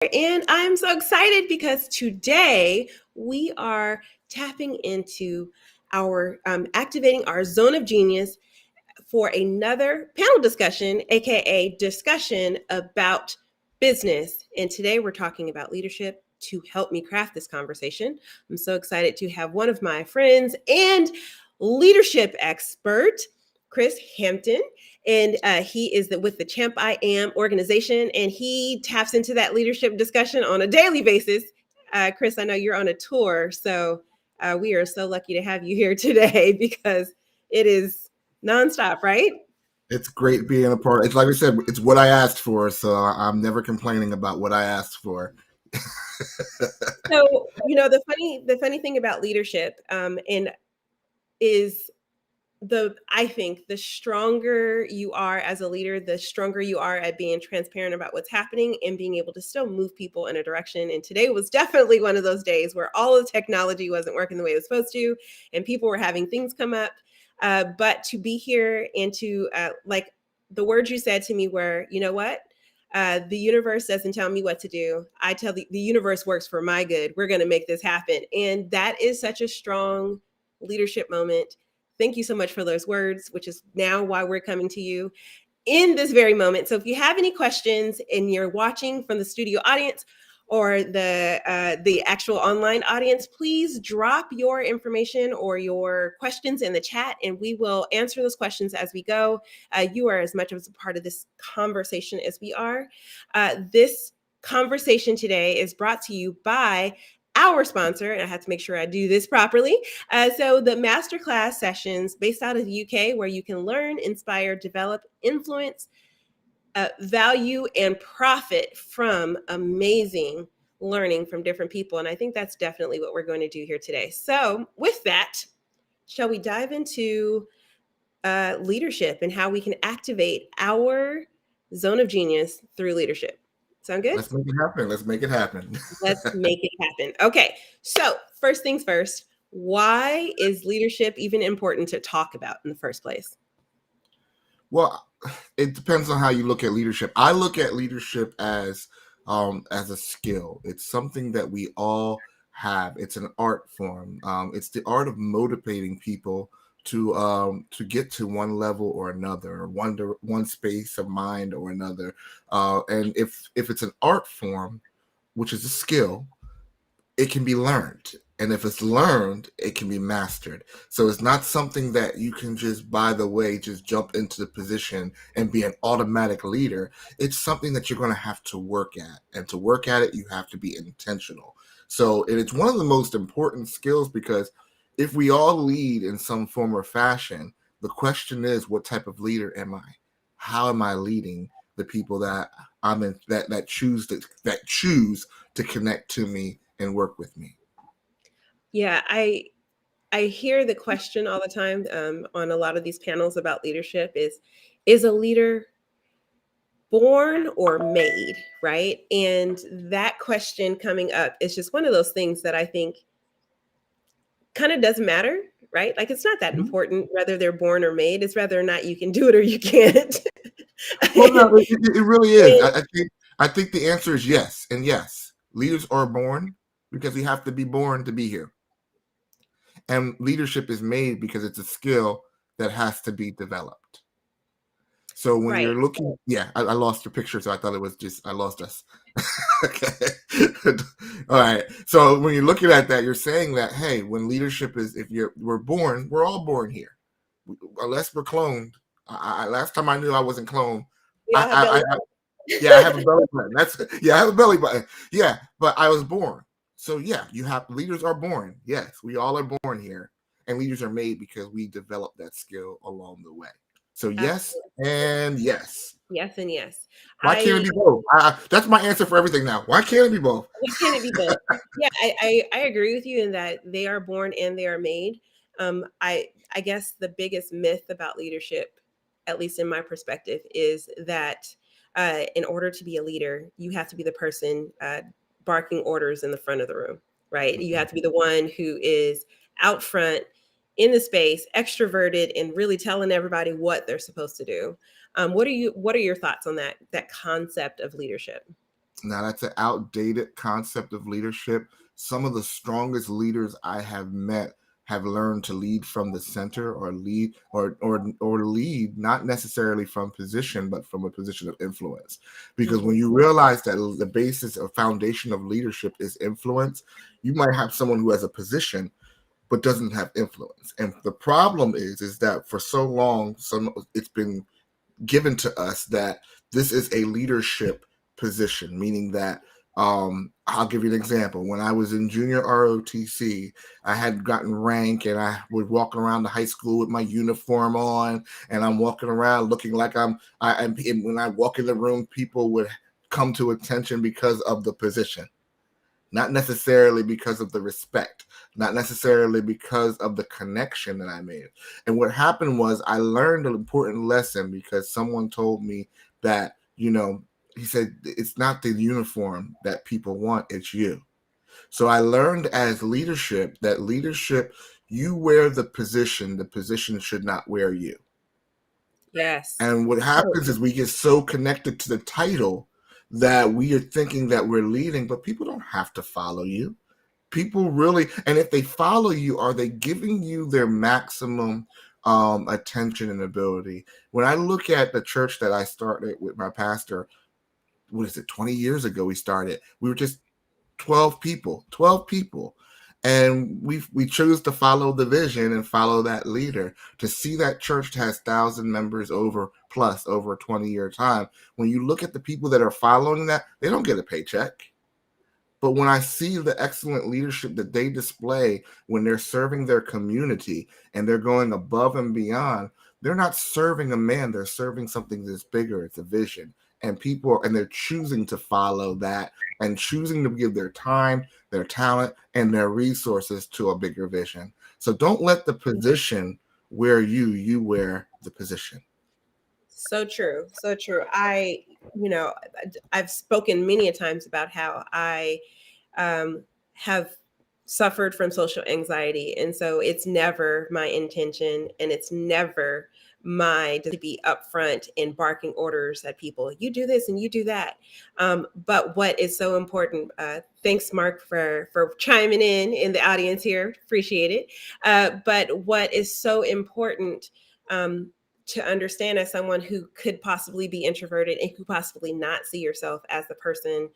And I'm so excited because today we are tapping into our activating our zone of genius for another panel discussion, aka discussion about business. And today we're talking about leadership. To help me craft this conversation, I'm so excited to have one of my friends and leadership expert, Chris Hampton. And he is with the Champ I Am organization, and he taps into that leadership discussion on a daily basis. Chris, I know you're on a tour, so we are so lucky to have you here today because it is nonstop, right? It's great being a part. It's like we said, it's what I asked for, so I'm never complaining about what I asked for. So, the funny thing about leadership, and is I think the stronger you are as a leader, the stronger you are at being transparent about what's happening and being able to still move people in a direction. And today was definitely one of those days where all of the technology wasn't working the way it was supposed to, and people were having things come up. But to be here and to like the words you said to me were, you know what? The universe doesn't tell me what to do. I tell the universe works for my good. We're going to make this happen. And that is such a strong leadership moment. Thank you so much for those words, which is now why we're coming to you in this very moment. So if you have any questions and you're watching from the studio audience or the actual online audience, please drop your information or your questions in the chat, and we will answer those questions as we go. You are as much of a part of this conversation as we are. This conversation today is brought to you by our sponsor, and I have to make sure I do this properly. So the masterclass sessions based out of the UK, where you can learn, inspire, develop, influence, value, and profit from amazing learning from different people. And I think that's definitely what we're going to do here today. So with that, shall we dive into leadership and how we can activate our zone of genius through leadership? Sound good? Let's make it happen. Let's make it happen. Let's make it happen. Okay. So, first things first, why is leadership even important to talk about in the first place? Well, it depends on how you look at leadership. I look at leadership as a skill. It's something that we all have. It's an art form. It's the art of motivating people to get to one level or another, or one space of mind or another. And if it's an art form, which is a skill, it can be learned. And if it's learned, it can be mastered. So it's not something that you can just, by the way, just jump into the position and be an automatic leader. It's something that you're going to have to work at. And to work at it, you have to be intentional. So and it's one of the most important skills, because if we all lead in some form or fashion, the question is, what type of leader am I? How am I leading the people that I'm in, that choose to connect to me and work with me? Yeah, I hear the question all the time on a lot of these panels about leadership is a leader born or made, right? And that question coming up is just one of those things that I think kind of doesn't matter, right? Like it's not that Mhm. important whether they're born or made. It's whether or not you can do it or you can't. Well, no, it really is. And I think the answer is yes, and yes. Leaders are born because we have to be born to be here, and leadership is made because it's a skill that has to be developed. So when right. you're looking, yeah, I lost your picture, so I thought it was just I lost us. Okay, all right. So when you're looking at that, you're saying that, hey, when leadership is, if we're all born here, unless we're cloned. Last time I knew I wasn't cloned. We all have I, belly I Yeah, I have a belly button. I have a belly button. Yeah, but I was born. So yeah, leaders are born. Yes, we all are born here, and leaders are made because we develop that skill along the way. So yes Absolutely. and yes. Yes and yes. Why can't it I be both? That's my answer for everything now. Why can't it be both? Why can't it be both? Yeah, I agree with you in that they are born and they are made. I guess the biggest myth about leadership, at least in my perspective, is that in order to be a leader, you have to be the person barking orders in the front of the room, right? You have to be the one who is out front in the space, extroverted, and really telling everybody what they're supposed to do. What are your thoughts on that concept of leadership? Now, that's an outdated concept of leadership. Some of the strongest leaders I have met have learned to lead from the center, or lead or lead not necessarily from position, but from a position of influence. Because when Mhm. you realize that the basis or foundation of leadership is influence, you might have someone who has a position but doesn't have influence. And the problem is that for so long, it's been given to us that this is a leadership position, meaning that I'll give you an example. When I was in junior ROTC, I had gotten rank and I would walk around the high school with my uniform on, and I'm walking around looking like and when I walk in the room, people would come to attention because of the position, not necessarily because of the respect, not necessarily because of the connection that I made. And what happened was I learned an important lesson because someone told me that, he said, it's not the uniform that people want, it's you. So I learned as leadership that leadership, you wear the position should not wear you. Yes. And what So happens is we get so connected to the title that we are thinking that we're leading, but people don't have to follow you. People really, and if they follow you, are they giving you their maximum attention and ability? When I look at the church that I started with my pastor, what is it, 20 years ago we started, we were just 12 people. And we chose to follow the vision and follow that leader. To see that church has 1,000 members over a 20-year time. When you look at the people that are following that, they don't get a paycheck. But when I see the excellent leadership that they display when they're serving their community and they're going above and beyond, they're not serving a man, they're serving something that's bigger. It's a vision. And they're choosing to follow that and choosing to give their time, their talent, and their resources to a bigger vision. So don't let the position wear you wear the position. so true. So true. You know, I've spoken many a times about how I have suffered from social anxiety. And so it's never my intention and it's never my to be upfront in barking orders at people. You do this and you do that. But what is so important, thanks, Mark, for chiming in the audience here. Appreciate it. But what is so important to understand as someone who could possibly be introverted and who possibly not see yourself as the person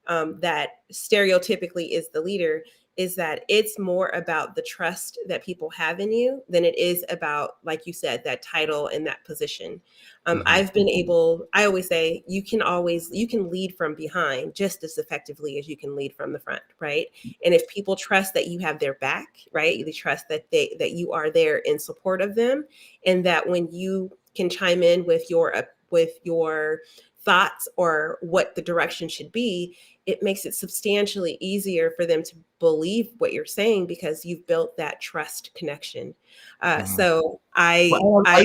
that stereotypically is the leader, is that it's more about the trust that people have in you than it is about, like you said, that title and that position. Mhm. I've been able, I always say, you can lead from behind just as effectively as you can lead from the front, right? And if people trust that you have their back, right, they trust that you are there in support of them, and that when you can chime in with your thoughts or what the direction should be, it makes it substantially easier for them to believe what you're saying because you've built that trust connection. Mhm. So Well, I I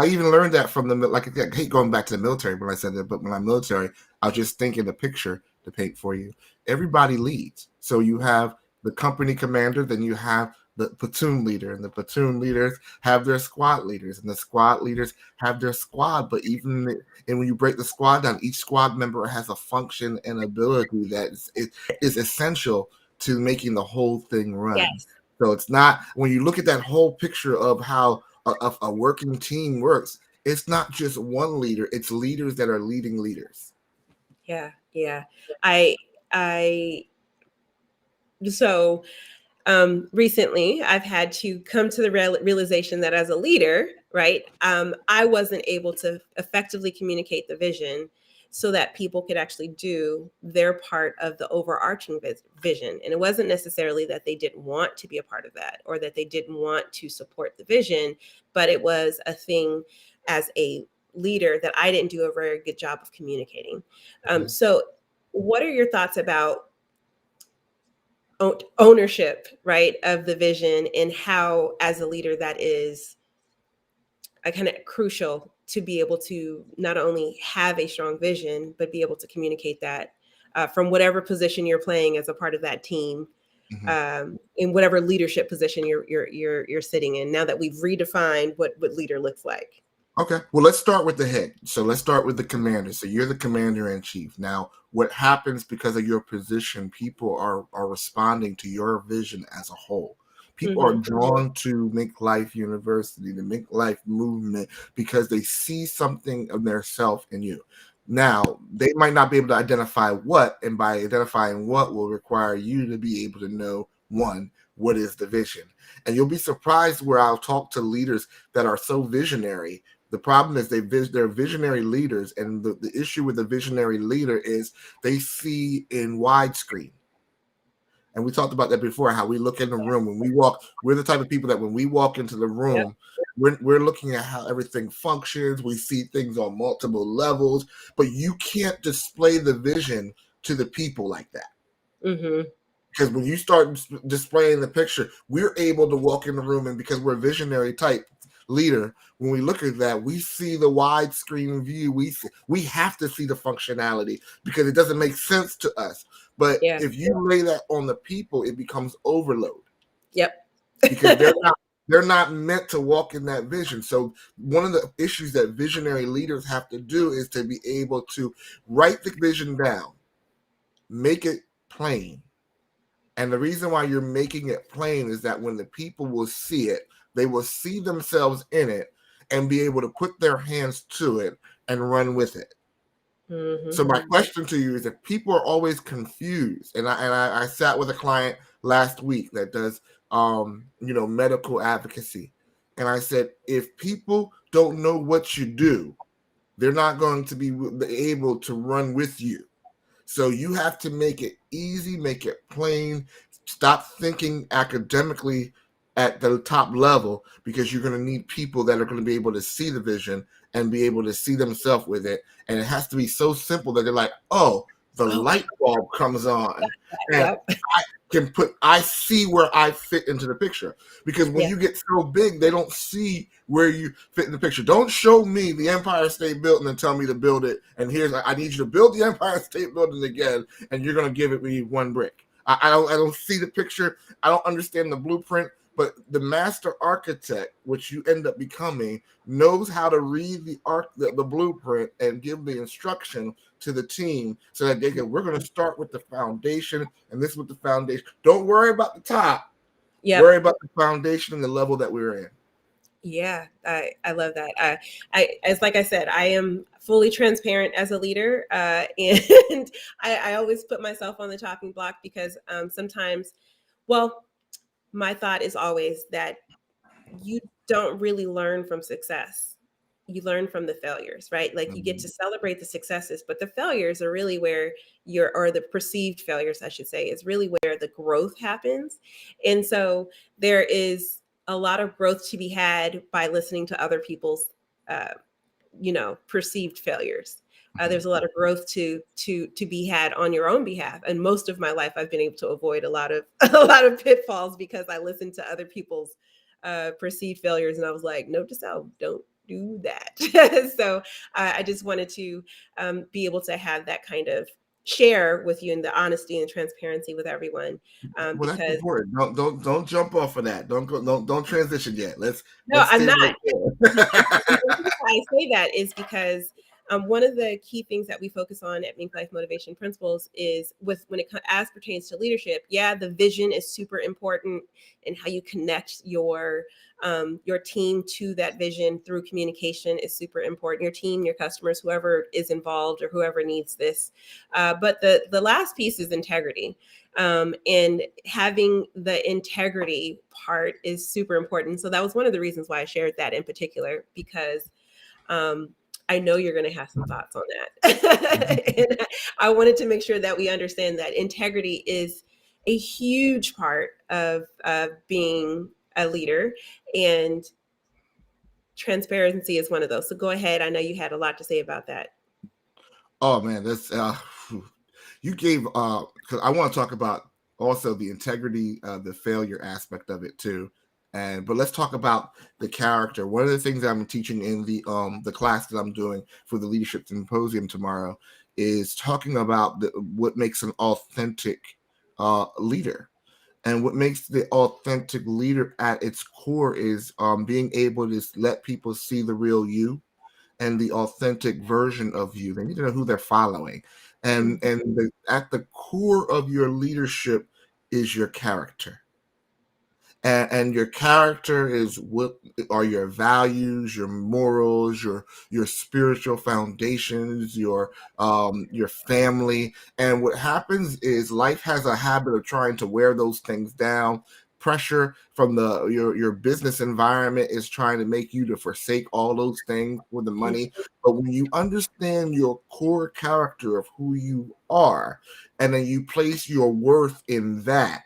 even learned that from like I hate going back to the military when I said that, but when I'm military, I was just thinking the picture to paint for you. Everybody leads. So you have the company commander, then you have the platoon leader, and the platoon leaders have their squad leaders, and the squad leaders have their squad. But and when you break the squad down, each squad member has a function and ability that is essential to making the whole thing run. yes, So it's not, when you look at that whole picture of how a working team works, it's not just one leader, it's leaders that are leading leaders. yeah, yeah. I I so recently I've had to come to the realization that as a leader, right, I wasn't able to effectively communicate the vision so that people could actually do their part of the overarching vision. And it wasn't necessarily that they didn't want to be a part of that or that they didn't want to support the vision, but it was a thing as a leader that I didn't do a very good job of communicating. Mhm. So, what are your thoughts about ownership, right, of the vision, and how, as a leader, that is a kind of crucial to be able to not only have a strong vision, but be able to communicate that from whatever position you're playing as a part of that team, Mhm. in whatever leadership position you're sitting in. Now that we've redefined what leader looks like. Okay, well, let's start with the head. So let's start with the commander. So you're the commander in chief. Now, what happens because of your position, people are responding to your vision as a whole. People are drawn to Make Life University, the Make Life movement, because they see something of their self in you. Now, they might not be able to identify what, and by identifying what will require you to be able to know, one, what is the vision. And you'll be surprised where I'll talk to leaders that are so visionary. The problem is they're visionary leaders, and the issue with the visionary leader is they see in widescreen. And we talked about that before, how we look in the room when we walk. We're the type of people that when we walk into the Yep. room, we're looking at how everything functions. We see things on multiple levels, but you can't display the vision to the people like that. Mm-hmm. Because when you start displaying the picture, we're able to walk in the room, and because we're a visionary type leader, when we look at that, we see the widescreen view. We have to see the functionality because it doesn't make sense to us. But Yeah. if you lay that on the people, it becomes overload Yep. because they're not meant to walk in that vision. So one of the issues that visionary leaders have to do is to be able to write the vision down, make it plain. And the reason why you're making it plain is that when the people will see it, they will see themselves in it and be able to put their hands to it and run with it. So my question to you is, if people are always confused, and I sat with a client last week that does medical advocacy, and I said, if people don't know what you do, they're not going to be able to run with you. So you have to make it easy, make it plain. Stop thinking academically at the top level, because you're going to need people that are going to be able to see the vision and be able to see themselves with it. And it has to be so simple that they're like, oh, the Oh, light bulb comes on and yep. I see where I fit into the picture. Because when Yeah. you get so big, they don't see where you fit in the picture. Don't show me the Empire State Building and tell me to build it. And I need you to build the Empire State Building again, and you're going to give it me one brick. I don't see the picture. I don't understand the blueprint. But the master architect, which you end up becoming, knows how to read the blueprint and give the instruction to the team so that we're going to start with the foundation, and this is what the foundation. Don't worry about the top. Yep. Worry about the foundation and the level that we're in. Yeah, I love that. As like I said, I am fully transparent as a leader, and I always put myself on the chopping block because sometimes, well, my thought is always that you don't really learn from success. You learn from the failures, right? Like you get to celebrate the successes, but the failures are really where or the perceived failures, I should say, is really where the growth happens. And so there is a lot of growth to be had by listening to other people's, uh, perceived failures. There's a lot of growth to be had on your own behalf, and most of my life I've been able to avoid a lot of a lot of pitfalls because I listened to other people's perceived failures, and I was like, note to self, don't do that. So I just wanted to be able to have that kind of share with you in the honesty and transparency with everyone, Well, that's because important. Don't jump off of that. Don't transition yet. no, Let's I'm stay not. right there. And the reason why I say that is because one of the key things that we focus on at Mink Life Motivation Principles is when it as pertains to leadership. Yeah, the vision is super important, and how you connect your team to that vision through communication is super important. Your team, your customers, whoever is involved or whoever needs this. But the last piece is integrity. And having the integrity part is super important. So that was one of the reasons why I shared that in particular, because um, I know you're going to have some thoughts on that. And I wanted to make sure that we understand that integrity is a huge part of being a leader, and transparency is one of those. So go ahead. I know you had a lot to say about that. Oh man, that's you gave because I want to talk about also the integrity, the failure aspect of it too. But let's talk about the character. One of the things I'm teaching in the class that I'm doing for the leadership symposium tomorrow is talking about what makes an authentic leader. And what makes the authentic leader at its core is being able to let people see the real you and the authentic version of you. They need to know who they're following. At the core of your leadership is your character. And your character is what are your values, your morals, your spiritual foundations, your family. And what happens is life has a habit of trying to wear those things down. Pressure from your business environment is trying to make you to forsake all those things for the money. But when you understand your core character of who you are, and then you place your worth in that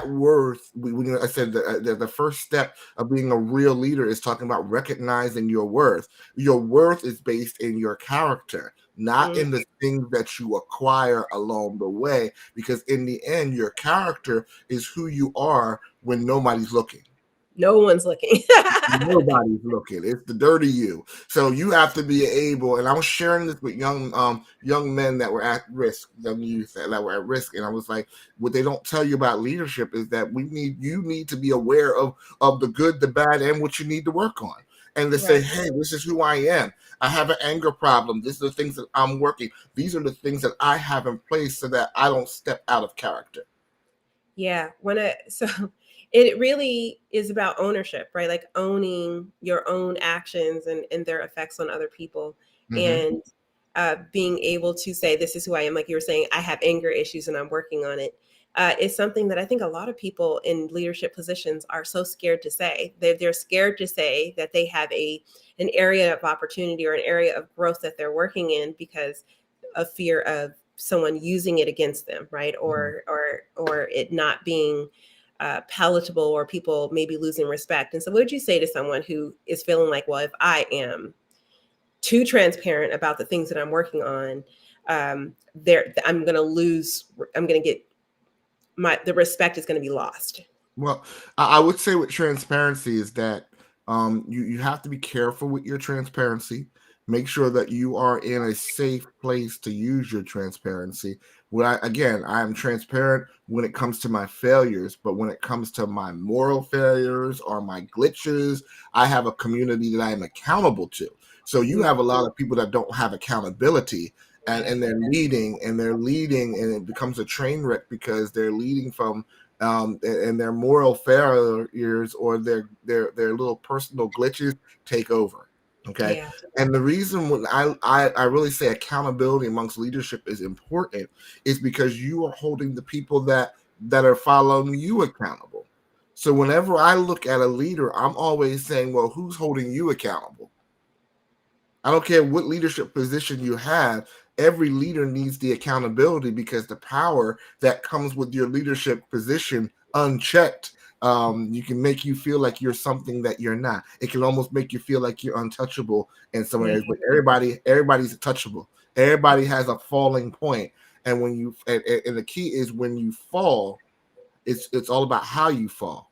worth, when I said the first step of being a real leader is talking about recognizing your worth. Your worth is based in your character, not Mm. in the things that you acquire along the way, because in the end, your character is who you are when nobody's looking. No one's looking. Nobody's looking. It's the dirty you. So you have to be able. And I was sharing this with young men that were at risk, young youth that were at risk, and I was like, what they don't tell you about leadership is that you need to be aware of the good, the bad, and what you need to work on. And to say, Right. hey, this is who I am. I have an anger problem. These are the things that I'm working. These are the things that I have in place so that I don't step out of character. Yeah. So it really is about ownership, right? Like owning your own actions and their effects on other people. Mm-hmm. And being able to say, this is who I am. Like you were saying, I have anger issues and I'm working on it. Is something that I think a lot of people in leadership positions are so scared to say. They're scared to say that they have an area of opportunity or an area of growth that they're working in because of fear of someone using it against them, right? Mm-hmm. Or it not being palatable, or people maybe losing respect. And so, what would you say to someone who is feeling like, well, if I am too transparent about the things that I'm working on, I'm going to lose. I'm going to get the respect is going to be lost. Well, I would say with transparency is that you have to be careful with your transparency. Make sure that you are in a safe place to use your transparency. Again, I am transparent when it comes to my failures, but when it comes to my moral failures or my glitches, I have a community that I am accountable to. So you have a lot of people that don't have accountability, and they're leading, and it becomes a train wreck because they're leading from and their moral failures or their little personal glitches take over. Okay. Yeah. And the reason when I really say accountability amongst leadership is important is because you are holding the people that are following you accountable. So whenever I look at a leader, I'm always saying, well, who's holding you accountable? I don't care what leadership position you have. Every leader needs the accountability because the power that comes with your leadership position unchecked, you can make you feel like you're something that you're not. It can almost make you feel like you're untouchable in some Yeah. areas, but everybody's touchable. Everybody has a falling point. And when you and the key is when you fall, it's all about how you fall.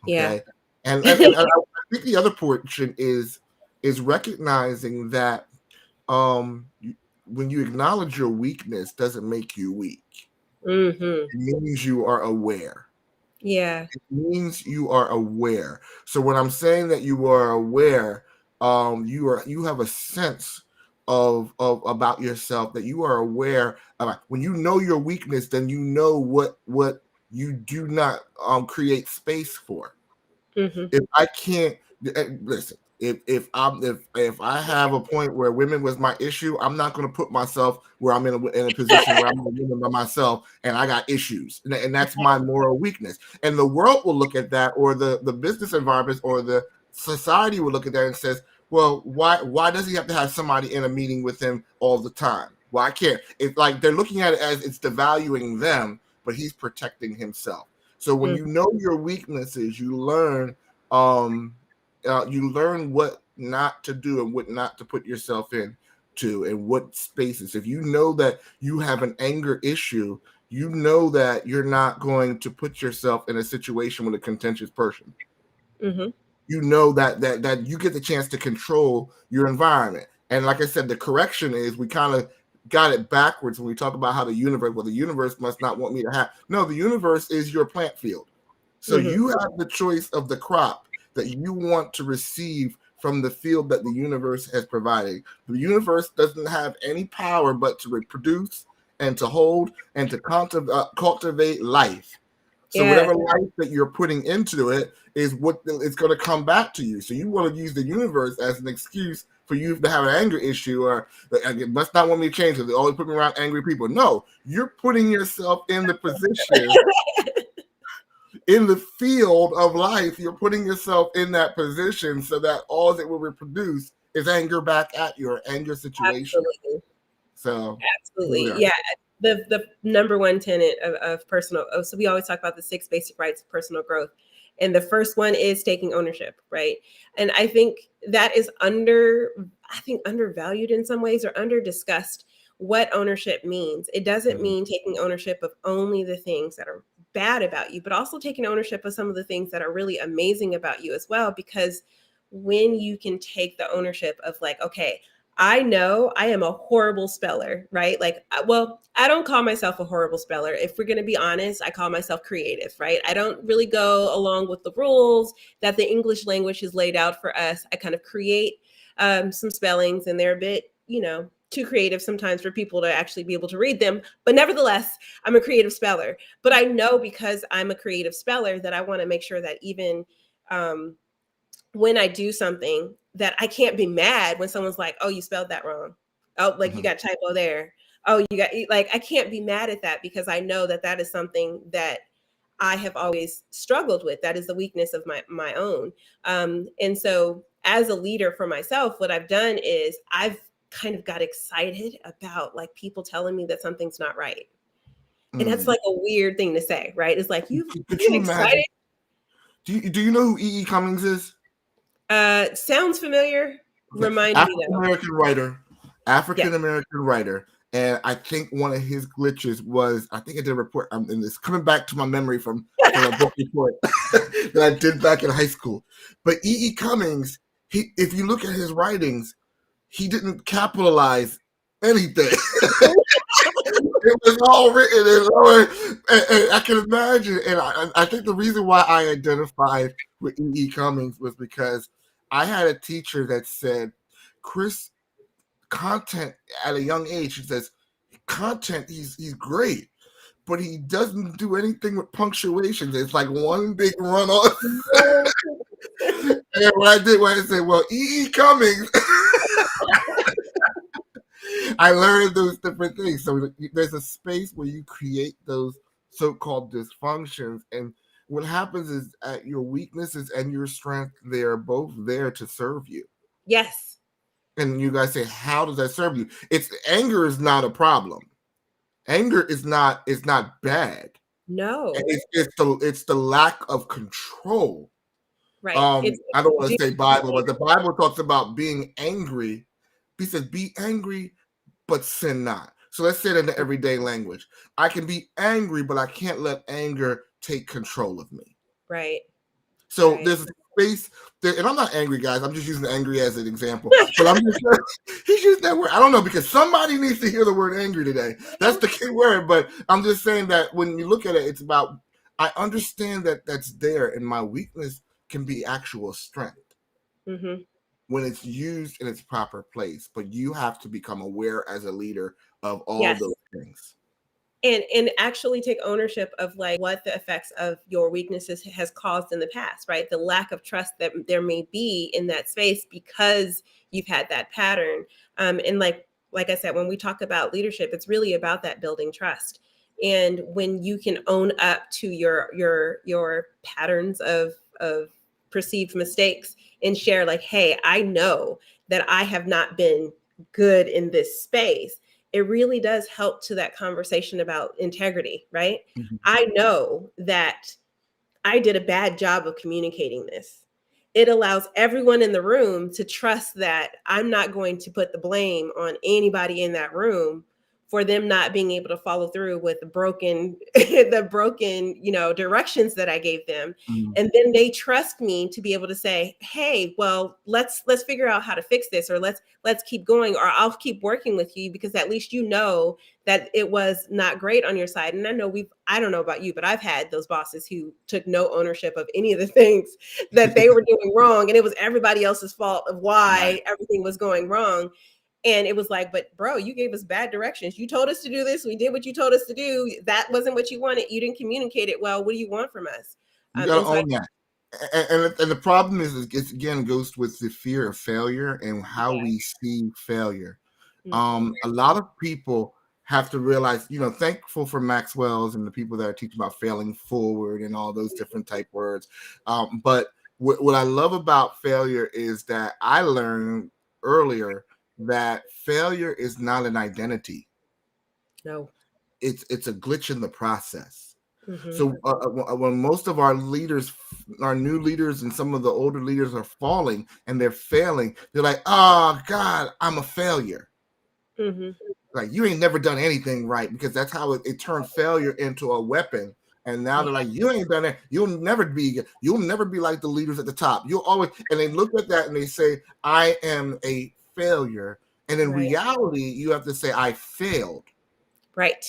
Yeah. Okay. And I think the other portion is recognizing that when you acknowledge your weakness doesn't make you weak. Hmm. It means you are aware. Yeah. It means you are aware. So when I'm saying that you are aware, you have a sense of about yourself, that you are aware about. When you know your weakness, then you know what you do not create space for. Hmm. If I can't listen, if I have a point where women was my issue, I'm not going to put myself where I'm in a position where I'm a woman by myself and I got issues, and that's my moral weakness. And the world will look at that, or the business environment or the society will look at that and says, well, why does he have to have somebody in a meeting with him all the time? Well, I can't. It's like they're looking at it as it's devaluing them, but he's protecting himself. So when you know your weaknesses, um you learn what not to do and what not to put yourself in to, and what spaces. If you know that you have an anger issue, you know that you're not going to put yourself in a situation with a contentious person. Hmm. You know that you get the chance to control your environment. And like I said, the correction is we kind of got it backwards when we talk about how the universe must not want me to have. No, the universe is your plant field. So Mm-hmm. you have the choice of the crop that you want to receive from the field that the universe has provided. The universe doesn't have any power but to reproduce and to hold and to cultivate life. So Yes, whatever life that you're putting into it is what it's going to come back to you. So you want to use the universe as an excuse for you to have an anger issue, or it must not want me to change because they always put me around angry people. No, you're putting yourself in the position, in the field of life. You're putting yourself in that position so that all that will reproduce is anger back at you, or anger situation. absolutely. So here we Absolutely. are. Yeah. The number one tenet of personal, so we always talk about the 6 basic rights of personal growth. And the first one is taking ownership, right? And I think that is undervalued in some ways, or under discussed what ownership means. It doesn't mean taking ownership of only the things that are bad about you, but also taking ownership of some of the things that are really amazing about you as well. Because when you can take the ownership of like, okay, I know I am a horrible speller, right? Like, well, I don't call myself a horrible speller. If we're going to be honest, I call myself creative, right? I don't really go along with the rules that the English language has laid out for us. I kind of create some spellings, and they're a bit, too creative sometimes for people to actually be able to read them. But nevertheless, I'm a creative speller. But I know, because I'm a creative speller, that I want to make sure that even when I do something, that I can't be mad when someone's like, "Oh, you spelled that wrong. Oh, like you Mhm. got typo there. Oh, you got," like, I can't be mad at that, because I know that that is something that I have always struggled with. That is the weakness of my own. And so, as a leader for myself, what I've done is I've kind of got excited about like people telling me that something's not right. And that's Mm. like a weird thing to say, right? It's like you Could get you imagine? excited. Do you know who E. E. Cummings is? Sounds familiar. Okay. Remind me African though. American writer, Yes. African American writer, and I think one of his glitches was, I think I did a report, and it's coming back to my memory from a book report that I did back in high school. But E. E. Cummings, if you look at his writings, he didn't capitalize anything. It was all written and I can imagine. And I think the reason why I identified with E. E. Cummings was because I had a teacher that said, Chris, content at a young age, he says, content, he's great, but he doesn't do anything with punctuations. It's like one big run on. And what I said, well, E. E. Cummings, I learned those different things. So there's a space where you create those so-called dysfunctions, and what happens is your weaknesses and your strength, they are both there to serve you. Yes. And you guys say, how does that serve you? It's anger is not a problem. Anger is not bad. No. It's the lack of control. Right. It's I don't want do to say Bible, but the Bible talks about being angry. He says, be angry, but sin not. So let's say it in the everyday language. I can be angry, but I can't let anger take control of me. right. So Right. there's a space there, and I'm not angry, guys. I'm just using angry as an example. But I'm just he's used that word. I don't know, because somebody needs to hear the word angry today. That's the key word. But I'm just saying that when you look at it, it's about, I understand that that's there, and my weakness can be actual strength Mm-hmm. when it's used in its proper place. But you have to become aware as a leader of all Yes. those things. And actually take ownership of like what the effects of your weaknesses has caused in the past, right? The lack of trust that there may be in that space because you've had that pattern. And like I said, when we talk about leadership, it's really about that building trust. And when you can own up to your patterns of perceived mistakes, and share like, hey, I know that I have not been good in this space, it really does help to that conversation about integrity, right? Mhm. I know that I did a bad job of communicating this. It allows everyone in the room to trust that I'm not going to put the blame on anybody in that room for them not being able to follow through with the broken the broken, directions that I gave them. Mhm. And then they trust me to be able to say, hey, well, let's figure out how to fix this, or let's keep going, or I'll keep working with you, because at least that it was not great on your side. And I don't know about you, but I've had those bosses who took no ownership of any of the things that they were doing wrong, and it was everybody else's fault of Right. why everything was going wrong. And it was like, but bro, you gave us bad directions. You told us to do this. We did what you told us to do. That wasn't what you wanted. You didn't communicate it well. What do you want from us? You got And to so own that. And the problem is, it again goes with the fear of failure and how yeah. we see failure. Mhm. A lot of people have to realize, thankful for Maxwell's and the people that are teaching about failing forward and all those different type words. But what I love about failure is that I learned earlier that failure is not an identity. No. It's a glitch in the process. Mhm. So when most of our leaders, our new leaders, and some of the older leaders are falling and they're failing, they're like, "Oh God, I'm a failure." Mhm. Like, you ain't never done anything right, because that's how it turned failure into a weapon. And now Yeah. they're like, you ain't done it. You'll never be like the leaders at the top. You'll always, and they look at that and they say, I am a failure. And in Right. reality, you have to say, I failed. Right.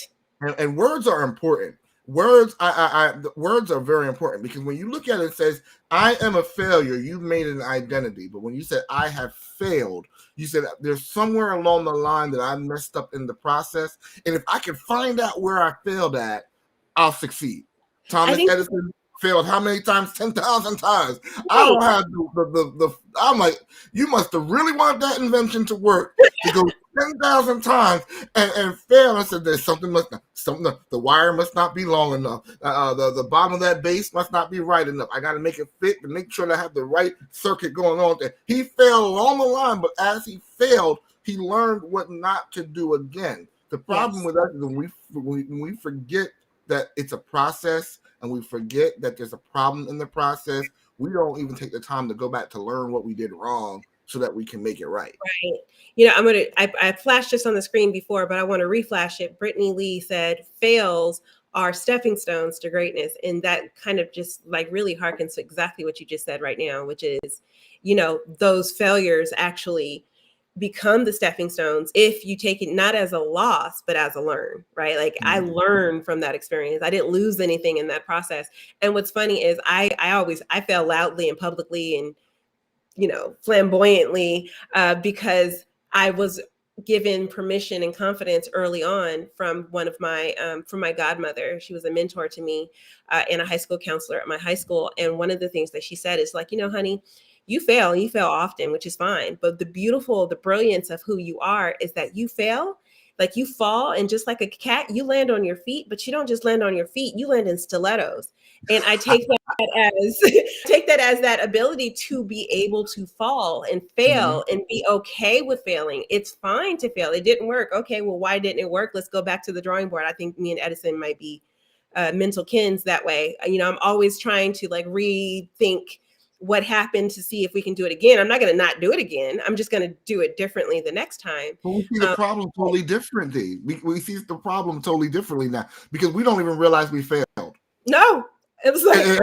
And words are important. Words are very important, because when you look at it, it says, I am a failure. You've made an identity. But when you said, I have failed, you said there's somewhere along the line that I messed up in the process. And if I can find out where I failed at, I'll succeed. I Thomas think Edison failed how many times? 10,000 times. I right. don't have I'm like, you must have really wanted that invention to work, to go 10,000 times and fail. I said, there's something the wire must not be long enough. The bottom of that base must not be right enough. I got to make it fit and make sure that I have the right circuit going on there. He failed along the line, but as he failed, he learned what not to do again. The problem Yes. with us is when we forget that it's a process, and we forget that there's a problem in the process, we don't even take the time to go back to learn what we did wrong so that we can make it right. Right. I flashed this on the screen before, but I want to reflash it. Brittany Lee said, fails are stepping stones to greatness. And that kind of just like really harkens to exactly what you just said right now, which is, those failures actually become the stepping stones if you take it not as a loss, but as a learn, right? Like I Mhm. learned from that experience. I didn't lose anything in that process. And what's funny is I fail loudly and publicly and flamboyantly, because I was given permission and confidence early on from one of my from my godmother. She was a mentor to me, and a high school counselor at my high school. And one of the things that she said is like, honey, you fail often, which is fine. But the brilliance of who you are is that you fail. Like you fall, and just like a cat, you land on your feet, but you don't just land on your feet, you land in stilettos. And I take that as take that as that ability to be able to fall and Mhm. fail and be okay with failing. It's fine to fail. It didn't work. Okay, well, why didn't it work? Let's go back to the drawing board. I think me and Edison might be mental kins that way. I'm always trying to like rethink what happened to see if we can do it again. I'm not going to not do it again. I'm just going to do it differently the next time. But we see the Um, problem totally differently. We see the problem totally differently now, because we don't even realize we failed. no, it was like, And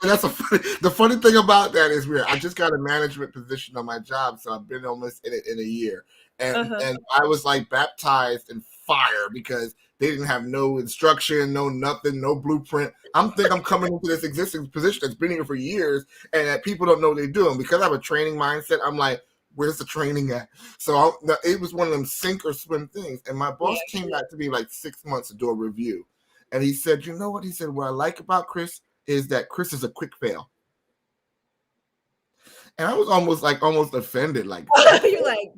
that's the funny thing about that is, I just got a management position on my job, so I've been almost in it in a year, uh-huh. and I was like baptized in fire because they didn't have no instruction, no nothing, no blueprint. I'm coming into this existing position that's been here for years, and that people don't know what they're doing. Because I have a training mindset, I'm like, where's the training at? So it was one of them sink or swim things. And my Yeah. boss came back to me like 6 months to do a review, and he said, you know what? He said, what I like about Chris is that Chris is a quick fail. And I was almost offended, like quick You're fail. like,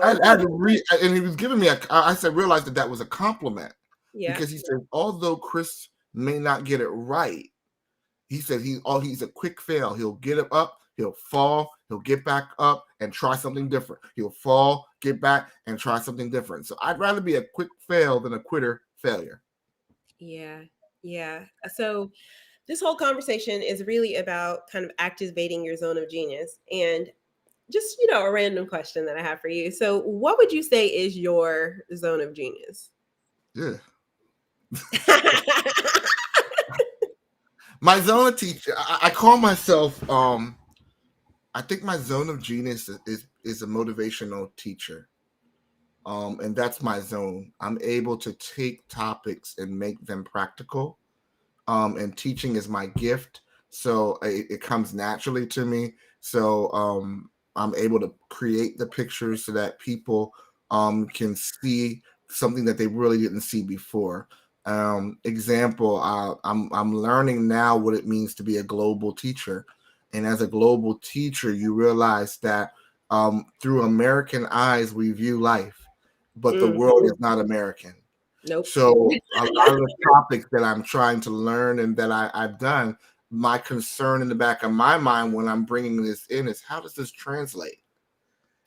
I bro. had to and he was giving me I said, realized that was a compliment, Yeah. because he said, although Chris may not get it right, he said he's a quick fail. He'll get it up, he'll fall, he'll get back up and try something different. He'll fall, get back, and try something different. So I'd rather be a quick fail than a quitter failure. Yeah. Yeah. So this whole conversation is really about kind of activating your zone of genius. And just, a random question that I have for you. So, what would you say is your zone of genius? Yeah. My zone of teacher, I call myself. I think my zone of genius is a motivational teacher. And that's my zone. I'm able to take topics and make them practical. And teaching is my gift, so it comes naturally to me. So I'm able to create the pictures so that people can see something that they really didn't see before. Example, I'm learning now what it means to be a global teacher, and as a global teacher, you realize that through American eyes we view life, but the world Mhm. is not American. Nope. So a lot of the topics that I'm trying to learn and that I've done, my concern in the back of my mind when I'm bringing this in is how does this translate?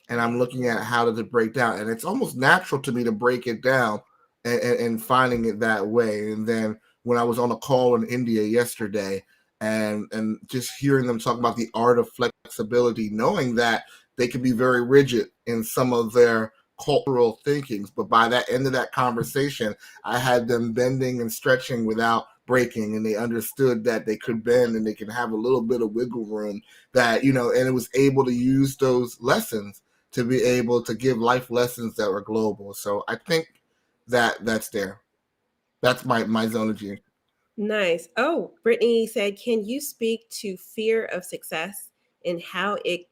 And I'm Right. looking at how does it break down, and it's almost natural to me to break it down and finding it that way. And then when I was on a call in India yesterday, and just hearing them talk about the art of flexibility, knowing that they can be very rigid in some of their cultural thinkings, but by that end of that conversation, I had them bending and stretching without breaking, and they understood that they could bend and they can have a little bit of wiggle room, that and it was able to use those lessons to be able to give life lessons that were global. So I think that's there. That's my zone of genius. Nice. Oh, Brittany said, "Can you speak to fear of success and how it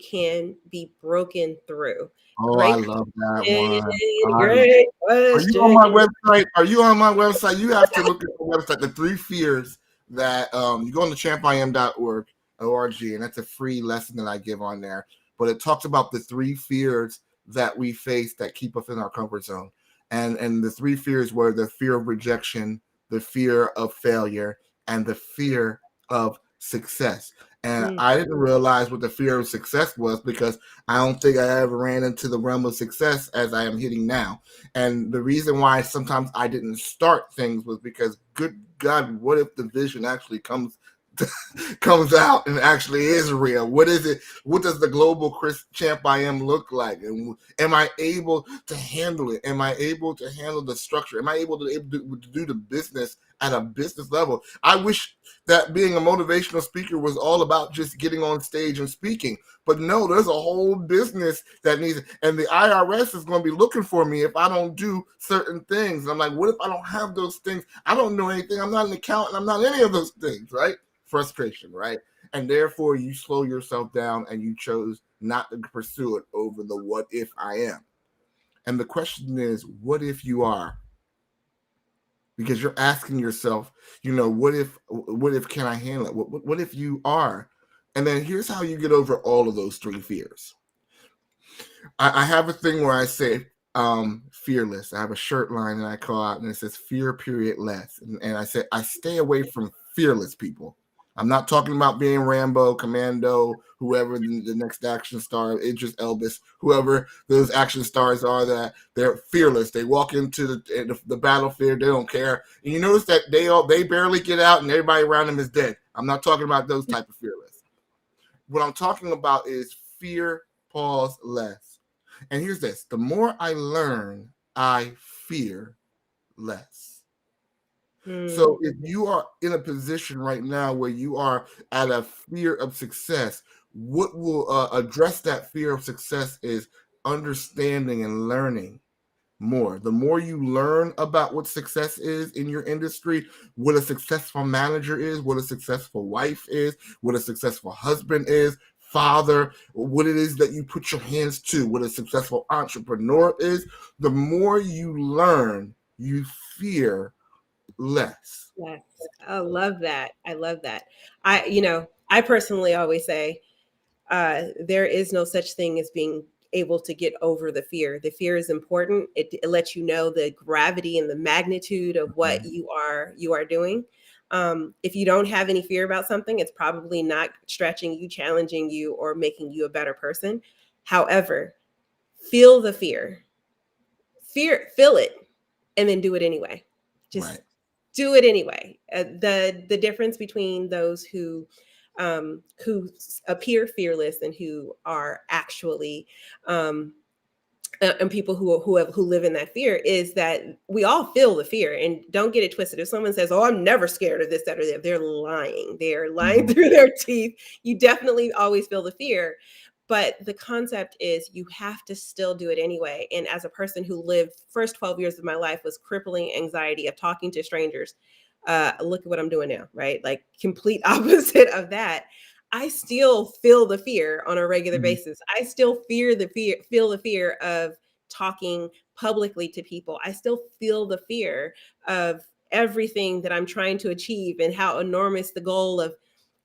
can be broken through?" Oh, I Great love that question. one. Great Are you on my question. website? Are you on my website? You have to look at the website, the three fears that you go on to champion.org, and that's a free lesson that I give on there. But it talks about the three fears that we face that keep us in our comfort zone. And the three fears were the fear of rejection, the fear of failure, and the fear of success. And Mm, I didn't realize what the fear of success was because I don't think I ever ran into the realm of success as I am hitting now. And the reason why sometimes I didn't start things was because, good God, what if the vision actually comes out and actually is real? What is it? What does the global Chris champ I am look like? And am I able to handle it? Am I able to handle the structure? Am I able to do the business at a business level? I wish that being a motivational speaker was all about just getting on stage and speaking. But no, there's a whole business that needs, and the IRS is going to be looking for me if I don't do certain things. And I'm like, what if I don't have those things? I don't know anything. I'm not an accountant. I'm not any of those things, right? Frustration, right? And therefore, you slow yourself down and you chose not to pursue it over the what if I am. And the question is, what if you are? Because you're asking yourself, what if can I handle it? What if you are? And then here's how you get over all of those three fears. I have a thing where I say fearless. I have a shirt line that I call out and it says fear period less. And I say I stay away from fearless people. I'm not talking about being Rambo, Commando, whoever the next action star, Idris Elbis, whoever those action stars are, that they're fearless. They walk into the battlefield, they don't care. And you notice that they barely get out and everybody around them is dead. I'm not talking about those type of fearless. What I'm talking about is fear, pause, less. And here's this: the more I learn, I fear less. mm, So if you are in a position right now where you are at a fear of success, what will address that fear of success is understanding and learning more. The more you learn about what success is in your industry, what a successful manager is, what a successful wife is, what a successful husband is, father, what it is that you put your hands to, what a successful entrepreneur is, the more you learn, you fear less. yes. I love that. I love that. I personally always say, there is no such thing as being able to get over the fear. The fear is important. It lets you know the gravity and the magnitude of what Mhm. you are doing. If you don't have any fear about something, it's probably not stretching you, challenging you, or making you a better person. However, feel the feel it, and then do it anyway. Just Right. do it anyway. The difference between those who appear fearless and who are actually um, and people who live in that fear, is that we all feel the fear. And don't get it twisted. If someone says, "Oh, I'm never scared of this, that, or that," they're lying. They're lying Mhm. through their teeth. You definitely always feel the fear. But the concept is you have to still do it anyway. And as a person who lived first 12 years of my life was crippling anxiety of talking to strangers, look at what I'm doing now, right? Like complete opposite of that. I still feel the fear on a regular Mhm. basis. I still feel the fear of talking publicly to people. I still feel the fear of everything that I'm trying to achieve and how enormous the goal of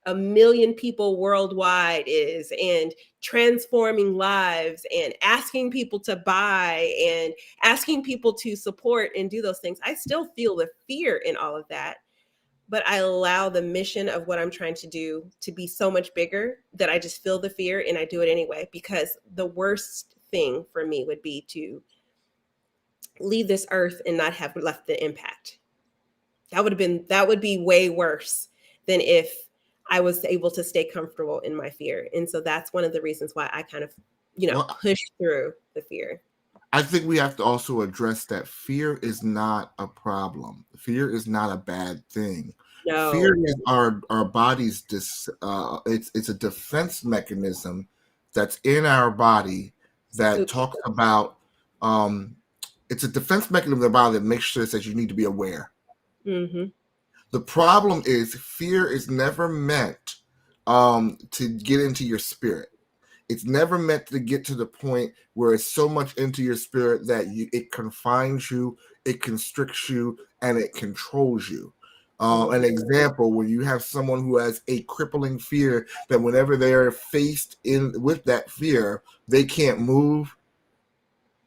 1 million people worldwide is, and transforming lives and asking people to buy and asking people to support and do those things. I still feel the fear in all of that, but I allow the mission of what I'm trying to do to be so much bigger that I just feel the fear and I do it anyway. Because the worst thing for me would be to leave this earth and not have left the impact. That would be way worse than if I was able to stay comfortable in my fear. And so that's one of the reasons why I kind of, Well, push through the fear. I think we have to also address that fear is not a problem. Fear is not a bad thing. Fear No, is our body's it's a defense mechanism that's in our body that super. talks about um it's a defense mechanism in the body that makes sure that you need to be aware. Hmm. The problem is fear is never meant to get into your spirit. It's never meant to get to the point where it's so much into your spirit that it confines you, it constricts you, and it controls you. An Hmm. example, when you have someone who has a crippling fear that whenever they're faced in with that fear, they can't move,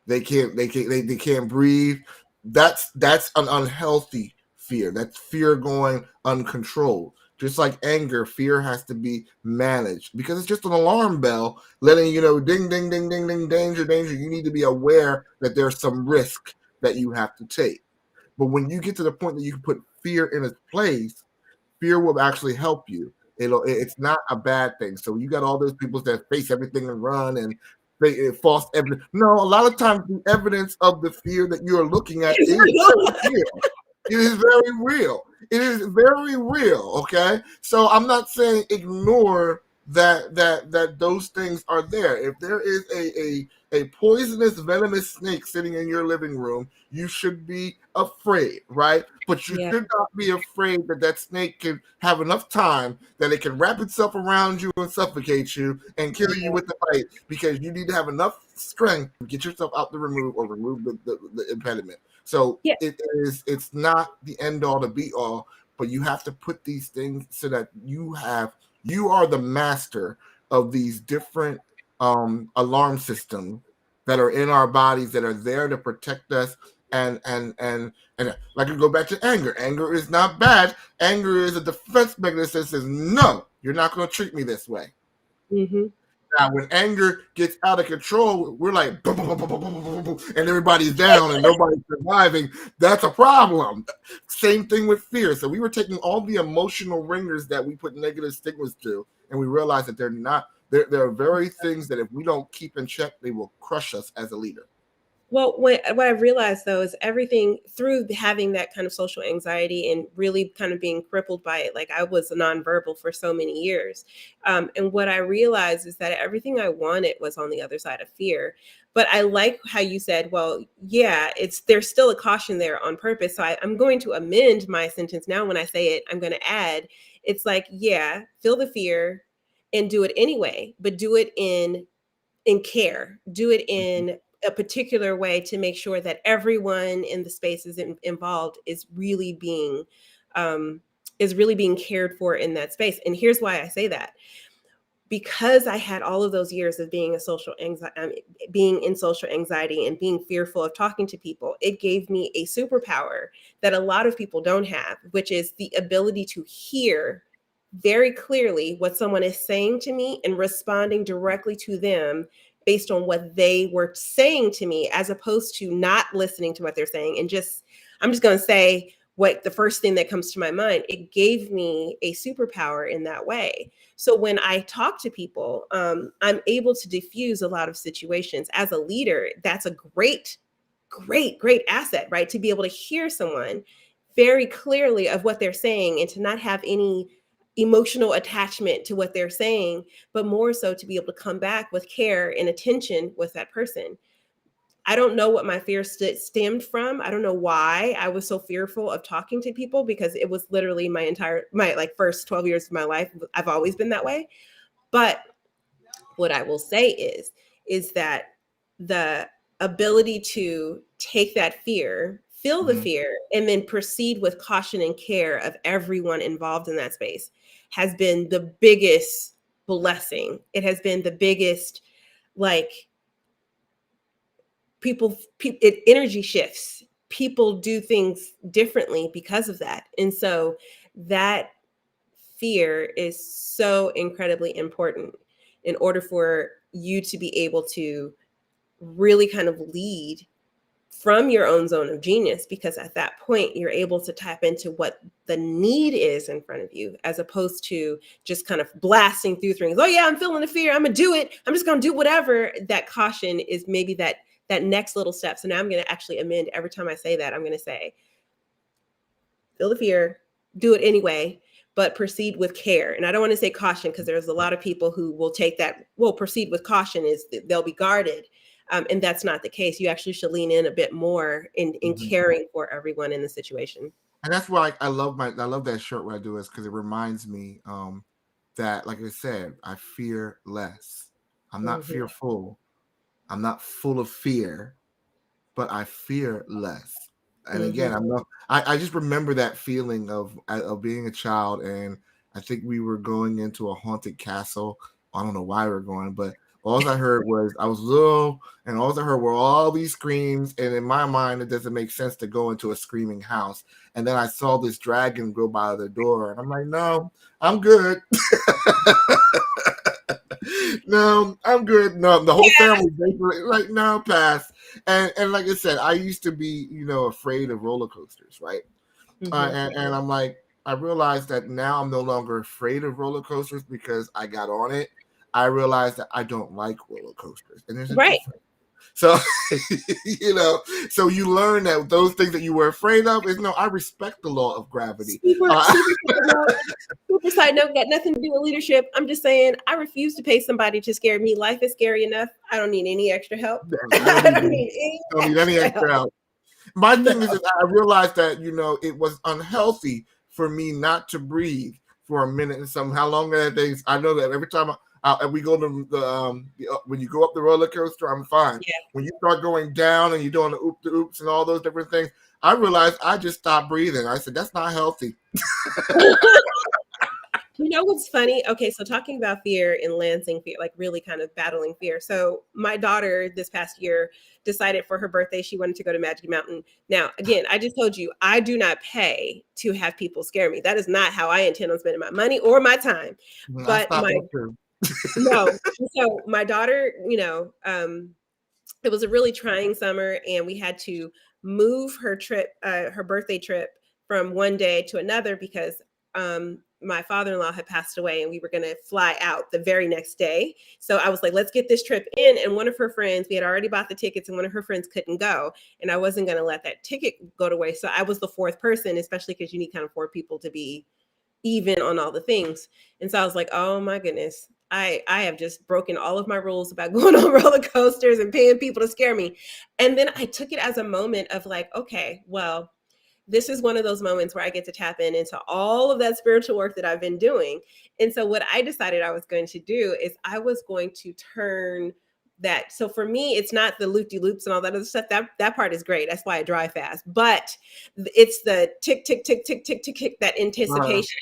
they can't breathe. That's an unhealthy fear. That's fear going uncontrolled. Just like anger, fear has to be managed because it's just an alarm bell letting you know, ding, ding, ding, ding, ding, danger, danger. You need to be aware that there's some risk that you have to take. But when you get to the point that you can put fear in its place, fear will actually help you. It's not a bad thing. So you got all those people that face everything and run and they false evidence. No, a lot of times the evidence of the fear that you are looking at It's is very real. real. It is very real. It is very real. Okay, so I'm not saying ignore that those things are there. If there is a poisonous, venomous snake sitting in your living room, you should be afraid, right? But you Yeah, should not be afraid that that snake can have enough time that it can wrap itself around you and suffocate you and kill you yeah, with the bite because you need to have enough strength to get yourself out the remove or remove the impediment. So yeah, it's not the end all to be all, but you have to put these things so that you are the master of these different alarm systems that are in our bodies that are there to protect us and like you go back to anger. Anger is not bad. Anger is a defense mechanism that says, no, you're not going to treat me this way. hmm, Now, when anger gets out of control, we're like, boom, boom, boom, boom, boom, boom, boom, and everybody's down and nobody's surviving. That's a problem. Same thing with fear. So we were taking all the emotional ringers that we put negative stigmas to, and we realized that they're not. There are very things that if we don't keep in check, they will crush us as a leader. Well, what I've realized though is everything through having that kind of social anxiety and really kind of being crippled by it. Like I was nonverbal for so many years, and what I realized is that everything I wanted was on the other side of fear. But I like how you said, "Well, yeah, it's there's still a caution there on purpose." So I'm going to amend my sentence now. When I say it, I'm going to add, "It's like, yeah, feel the fear, and do it anyway, but do it in care, do it in a particular way to make sure that everyone in the spaces involved um, is really being cared for in that space." And here's why I say that: because I had all of those years of being being in social anxiety and being fearful of talking to people, it gave me a superpower that a lot of people don't have, which is the ability to hear very clearly what someone is saying to me and responding directly to them based on what they were saying to me, as opposed to not listening to what they're saying and I'm just going to say what the first thing that comes to my mind, it gave me a superpower in that way. So when I talk to people, I'm able to diffuse a lot of situations. As a leader, that's a great asset, right? To be able to hear someone very clearly of what they're saying and to not have any emotional attachment to what they're saying, but more so to be able to come back with care and attention with that person. I don't know what my fear stemmed from. I don't know why I was so fearful of talking to people, because it was literally my like first 12 years of my life. I've always been that way. But what I will say is that the ability to take that fear, feel the Mhm. fear, and then proceed with caution and care of everyone involved in that space has been the biggest blessing. It has been the biggest, like, it energy shifts. People do things differently because of that. And so that fear is so incredibly important in order for you to be able to really kind of lead from your own zone of genius, because at that point you're able to tap into what the need is in front of you, as opposed to just kind of blasting through things. Oh yeah, I'm feeling the fear, I'm gonna do it, I'm just gonna do whatever. That caution is maybe that next little step. So now I'm gonna actually amend every time I say that. I'm gonna say, feel the fear, do it anyway, but proceed with care. And I don't want to say caution, because there's a lot of people who will take that, well, proceed with caution is they'll be guarded. And that's not the case. You actually should lean in a bit more in Mhm. caring for everyone in the situation. And that's why I love that shirt. What I do is because it reminds me that, like I said, I fear less. I'm not Mhm. fearful. I'm not full of fear, but I fear less. And again, Mhm. I just remember that feeling of being a child, and I think we were going into a haunted castle. I don't know why we were going, but all I heard was I was little, and all I heard were all these screams. And in my mind, it doesn't make sense to go into a screaming house. And then I saw this dragon go by the door, and I'm like, no, I'm good. No, I'm good. No, the whole family basically like, no, pass. And like I said, I used to be, afraid of roller coasters, right? Mhm. And I'm like, I realized that now I'm no longer afraid of roller coasters because I got on it. I realized that I don't like roller coasters, and there's a Right. difference. So, so you learn that those things that you were afraid of is no, I respect the law of gravity. Super side note, got nothing to do with leadership. I'm just saying, I refuse to pay somebody to scare me. Life is scary enough. I don't need any extra help. I don't I need don't need any don't need any extra extra help. help. My No. thing is that I realized that it was unhealthy for me not to breathe for a minute and some. How long that takes? I know that every time we go to when you go up the roller coaster, I'm fine. When you start going down and you're doing the oops and all those different things, I realized I just stopped breathing. I said that's not healthy. You know what's funny? Okay, so talking about fear and lancing fear, like really kind of battling fear. So my daughter this past year decided for her birthday she wanted to go to Magic Mountain. Now, again, I just told you I do not pay to have people scare me. That is not how I intend on spending my money or my time. I But stopped my that too. no, so my daughter, it was a really trying summer, and we had to move her trip, her birthday trip, from one day to another because my father-in-law had passed away, and we were going to fly out the very next day. So I was like, let's get this trip in. And one of her friends, we had already bought the tickets, and one of her friends couldn't go, and I wasn't going to let that ticket go to waste. So I was the fourth person, especially because you need kind of four people to be even on all the things. And so I was like, oh my goodness, I have just broken all of my rules about going on roller coasters and paying people to scare me. And then I took it as a moment of like, okay, well, this is one of those moments where I get to tap into all of that spiritual work that I've been doing. And so what I decided I was going to do is I was going to turn that. So for me, it's not the loop de loops and all that other stuff. That part is great. That's why I drive fast. But it's the tick, tick, tick, tick, tick, tick, tick, that anticipation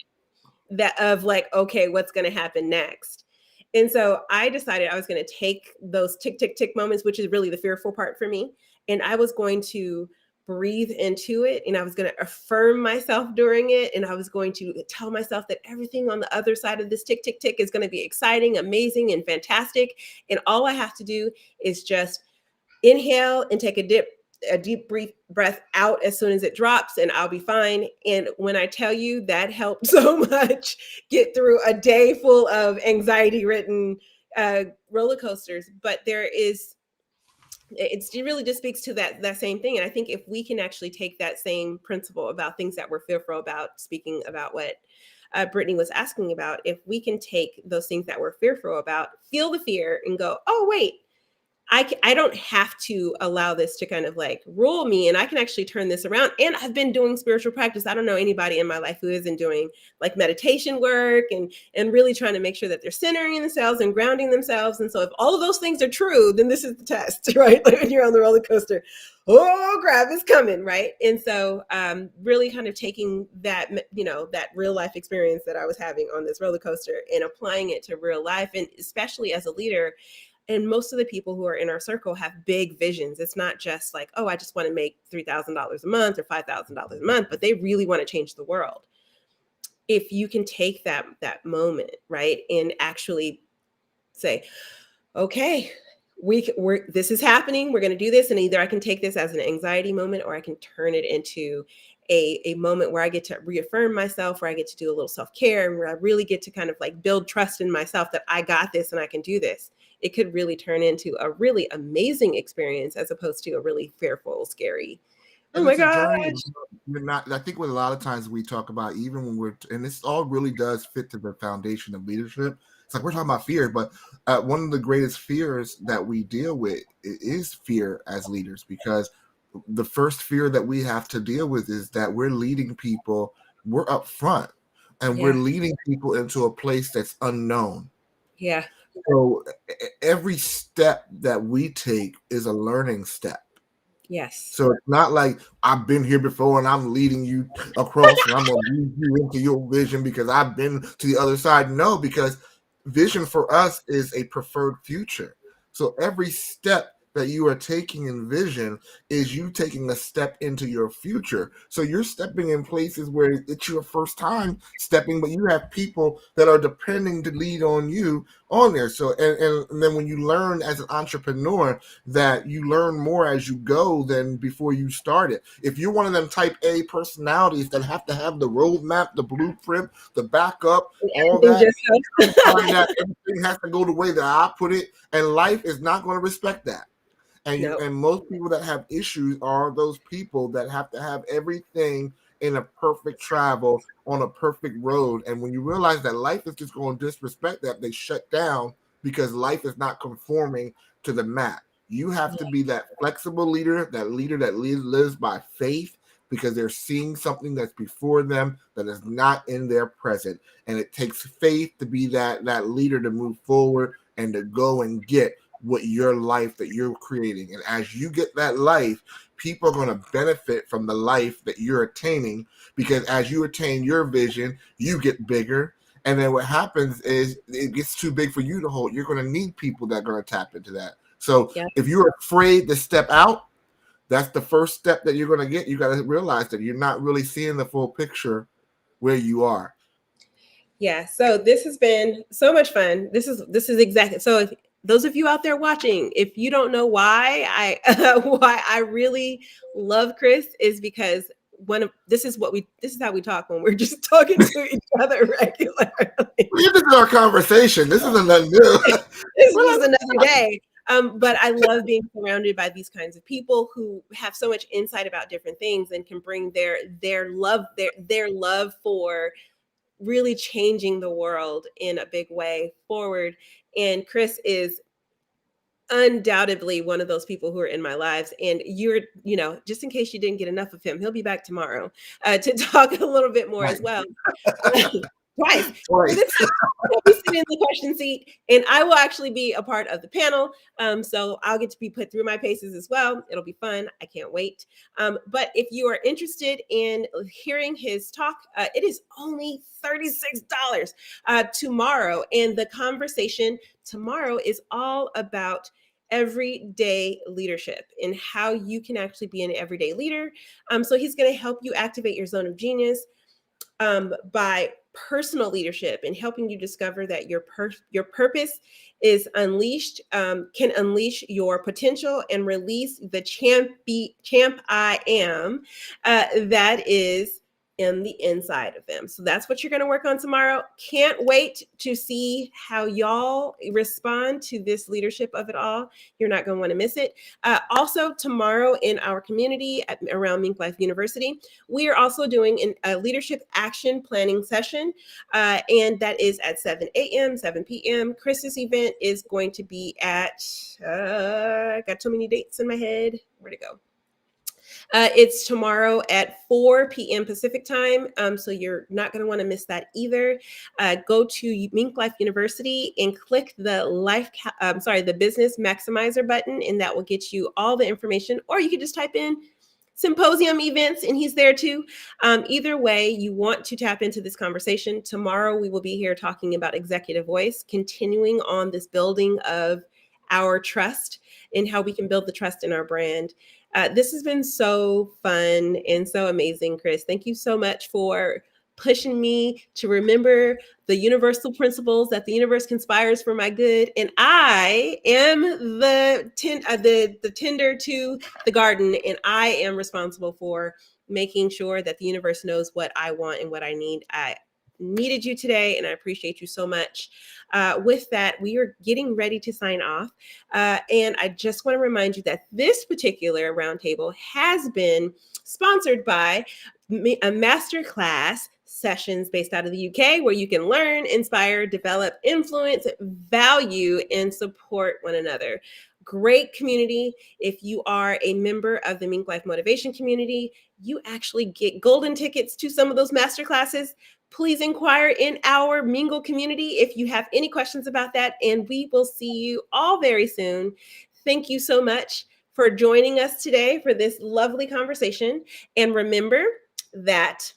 that of like, okay, what's going to happen next. And so I decided I was going to take those tick tick tick moments, which is really the fearful part for me, and I was going to breathe into it, and I was going to affirm myself during it, and I was going to tell myself that everything on the other side of this tick tick tick is going to be exciting, amazing, and fantastic, and all I have to do is just inhale and take a dip a deep breath out as soon as it drops, and I'll be fine. And when I tell you that helped so much get through a day full of anxiety ridden roller coasters. But it really just speaks to that same thing. And I think if we can actually take that same principle about things that we're fearful about, speaking about what Brittany was asking about, if we can take those things that we're fearful about, feel the fear and go, oh, wait, I don't have to allow this to kind of like rule me, and I can actually turn this around. And I've been doing spiritual practice. I don't know anybody in my life who isn't doing like meditation work and really trying to make sure that they're centering themselves and grounding themselves. And so if all of those things are true, then this is the test, right? Like when you're on the roller coaster, oh crap, it's coming, right? And so really kind of taking that, that real life experience that I was having on this roller coaster and applying it to real life. And especially as a leader, and most of the people who are in our circle have big visions. It's not just like, oh, I just want to make $3,000 a month or $5,000 a month, but they really want to change the world. If you can take that moment, right, and actually say, okay, this is happening. We're going to do this, and either I can take this as an anxiety moment, or I can turn it into a moment where I get to reaffirm myself, where I get to do a little self-care, and where I really get to kind of like build trust in myself that I got this and I can do this. It could really turn into a really amazing experience as opposed to a really fearful, scary, oh And my it's a gosh. journey. You're not. I think what a lot of times we talk about, even when we're, and this all really does fit to the foundation of leadership. It's like we're talking about fear, but one of the greatest fears that we deal with is fear as leaders, because the first fear that we have to deal with is that we're leading people. We're up front, and we're Yeah. leading people into a place that's unknown. Yeah. So every step that we take is a learning step. Yes. So it's not like I've been here before and I'm leading you across and I'm going to lead you into your vision because I've been to the other side. No, because vision for us is a preferred future. So every step that you are taking in vision is you taking a step into your future. So you're stepping in places where it's your first time stepping, but you have people that are depending to lead on you on there. So and then when you learn as an entrepreneur, that you learn more as you go than before you started. If you're one of them type A personalities that have to have the roadmap, the blueprint, the backup, all Everything that, just find that everything has to go the way that I put it, and life is not going to respect that. no. And most people that have issues are those people that have to have everything in a perfect travel on a perfect road. And when you realize that life is just going to disrespect that, they shut down because life is not conforming to the map. You have to be that flexible leader that lives by faith, because they're seeing something that's before them that is not in their present. And it takes faith to be that leader to move forward and to go and get what your life that you're creating. And as you get that life, people are going to benefit from the life that you're attaining, because as you attain your vision, you get bigger. And then what happens is it gets too big for you to hold. You're going to need people that are going to tap into that. So Yeah. if you're afraid to step out, that's the first step that you're going to get. You got to realize that you're not really seeing the full picture where you are. Yeah. So this has been so much fun. This is exactly so. If those of you out there watching, if you don't know why why I really love Chris, is because this is how we talk when we're just talking to each other regularly. This is our conversation. This isn't nothing new. This is just another day. But I love being surrounded by these kinds of people who have so much insight about different things and can bring their love for really changing the world in a big way forward. And Chris is undoubtedly one of those people who are in my lives. And just in case you didn't get enough of him, he'll be back tomorrow to talk a little bit more as well. Twice. Twice. I'll be sitting in the question seat, and I will actually be a part of the panel. So I'll get to be put through my paces as well. It'll be fun. I can't wait. But if you are interested in hearing his talk, it is only $36 tomorrow. And the conversation tomorrow is all about everyday leadership and how you can actually be an everyday leader. So he's going to help you activate your zone of genius by personal leadership and helping you discover that your purpose is unleashed, can unleash your potential and release the champ I am, that is in the inside of them. So that's what you're going to work on tomorrow. Can't wait to see how y'all respond to this leadership of it all. You're not going to want to miss it. Also, tomorrow in our community around Mink Life University, we are also doing a leadership action planning session, and that is at 7 a.m., 7 p.m. Chris's event is going to be at, I got too many dates in my head. Where'd it go? It's tomorrow at 4 p.m. Pacific time, so you're not going to want to miss that either. Go to Mink Life University and click the the Business Maximizer button, and that will get you all the information. Or you can just type in symposium events, and he's there too. Either way, you want to tap into this conversation. Tomorrow, we will be here talking about executive voice, continuing on this building of our trust and how we can build the trust in our brand. This has been so fun and so amazing, Chris. Thank you so much for pushing me to remember the universal principles that the universe conspires for my good. And I am the tender to the garden, and I am responsible for making sure that the universe knows what I want and what I need. I needed you today, and I appreciate you so much. With that, we are getting ready to sign off. And I just want to remind you that this particular roundtable has been sponsored by a masterclass sessions based out of the UK, where you can learn, inspire, develop, influence, value, and support one another. Great community. If you are a member of the Mink Life Motivation community, you actually get golden tickets to some of those masterclasses. Please inquire in our Mingle community if you have any questions about that, and we will see you all very soon. Thank you so much for joining us today for this lovely conversation. And remember that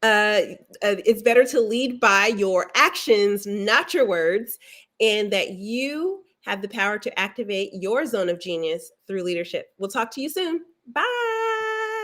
it's better to lead by your actions, not your words, and that you have the power to activate your zone of genius through leadership. We'll talk to you soon. Bye.